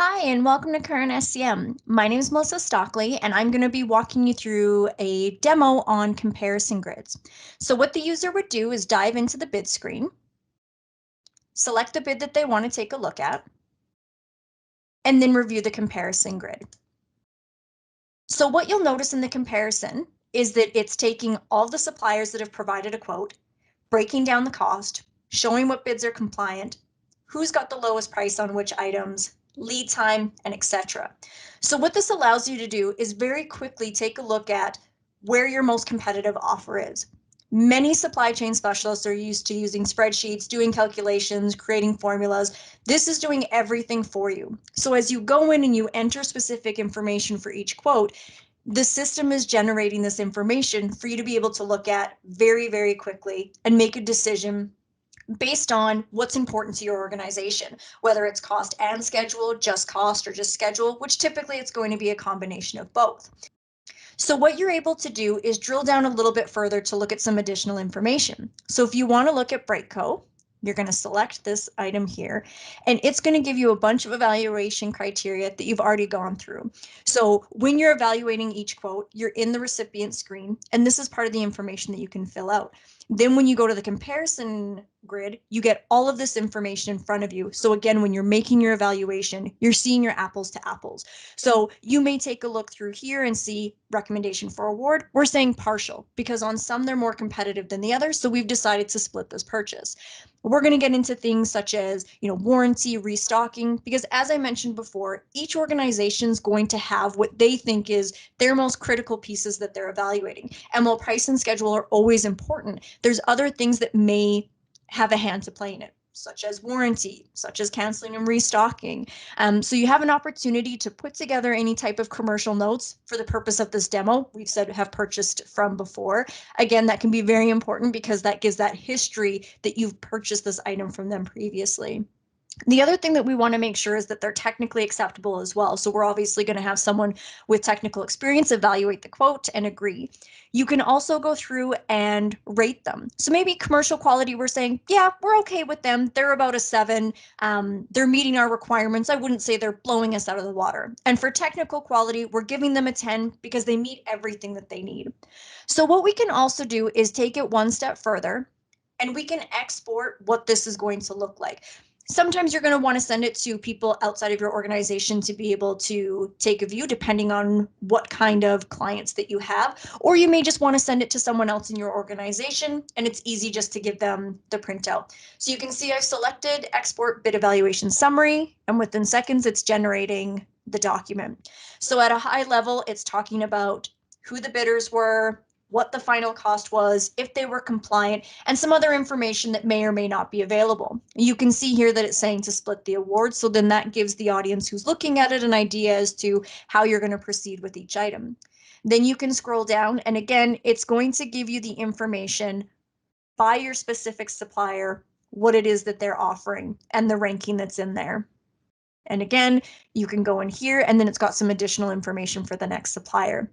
Hi, and welcome to Current SCM. My name is Melissa Stockley, and I'm going to be walking you through a demo on comparison grids. So what the user would do is dive into the bid screen, select the bid that they want to take a look at, and then review the comparison grid. So what you'll notice in the comparison is that it's taking all the suppliers that have provided a quote, breaking down the cost, showing what bids are compliant, who's got the lowest price on which items, lead time, and etc. So what this allows you to do is very quickly take a look at where your most competitive offer is. Many supply chain specialists are used to using spreadsheets, doing calculations, creating formulas. This is doing everything for you. So as you go in and you enter specific information for each quote, the system is generating this information for you to be able to look at very, very quickly and make a decision based on what's important to your organization, whether it's cost and schedule, just cost, or just schedule, which typically it's going to be a combination of both. So what you're able to do is drill down a little bit further to look at some additional information. So if you want to look at Breakco, you're going to select this item here, and it's going to give you a bunch of evaluation criteria that you've already gone through. So when you're evaluating each quote, you're in the recipient screen, and this is part of the information that you can fill out. Then when you go to the comparison grid, you get all of this information in front of you. So again, when you're making your evaluation, you're seeing your apples to apples. So you may take a look through here and see recommendation for award. We're saying partial because on some they're more competitive than the others. So we've decided to split this purchase. We're going to get into things such as, warranty, restocking, because as I mentioned before, each organization is going to have what they think is their most critical pieces that they're evaluating. And while price and schedule are always important, there's other things that may have a hand to play in it, such as warranty, such as canceling and restocking. So you have an opportunity to put together any type of commercial notes for the purpose of this demo. We've said have purchased from before. Again, that can be very important because that gives that history that you've purchased this item from them previously. The other thing that we want to make sure is that they're technically acceptable as well. So we're obviously going to have someone with technical experience evaluate the quote and agree. You can also go through and rate them. So maybe commercial quality, we're saying, yeah, we're okay with them. They're about a 7. They're meeting our requirements. I wouldn't say they're blowing us out of the water. And for technical quality, we're giving them a 10 because they meet everything that they need. So what we can also do is take it one step further, and we can export what this is going to look like. Sometimes you're going to want to send it to people outside of your organization to be able to take a view, depending on what kind of clients that you have. Or you may just want to send it to someone else in your organization, and it's easy just to give them the printout. So you can see I've selected export bid evaluation summary, and within seconds, it's generating the document. So at a high level, it's talking about who the bidders were, what the final cost was, if they were compliant, and some other information that may or may not be available. You can see here that it's saying to split the award, so then that gives the audience who's looking at it an idea as to how you're going to proceed with each item. Then you can scroll down, and again, it's going to give you the information by your specific supplier, what it is that they're offering, and the ranking that's in there. And again, you can go in here, and then it's got some additional information for the next supplier.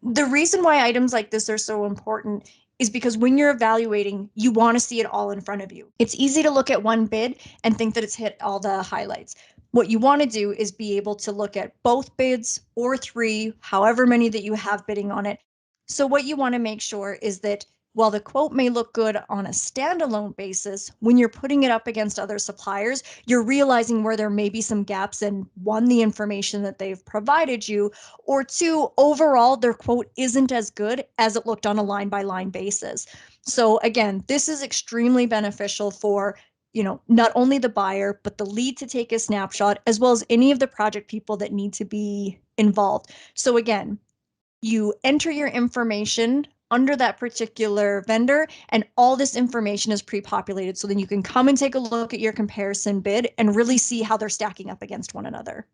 The reason why items like this are so important is because when you're evaluating, you want to see it all in front of you. It's easy to look at one bid and think that it's hit all the highlights. What you want to do is be able to look at both bids or 3, however many that you have bidding on it. So what you want to make sure is that while the quote may look good on a standalone basis, when you're putting it up against other suppliers, you're realizing where there may be some gaps in, 1, the information that they've provided you, or 2, overall, their quote isn't as good as it looked on a line-by-line basis. So again, this is extremely beneficial for not only the buyer, but the lead to take a snapshot, as well as any of the project people that need to be involved. So again, you enter your information under that particular vendor, and all this information is pre-populated. So then you can come and take a look at your comparison bid and really see how they're stacking up against one another.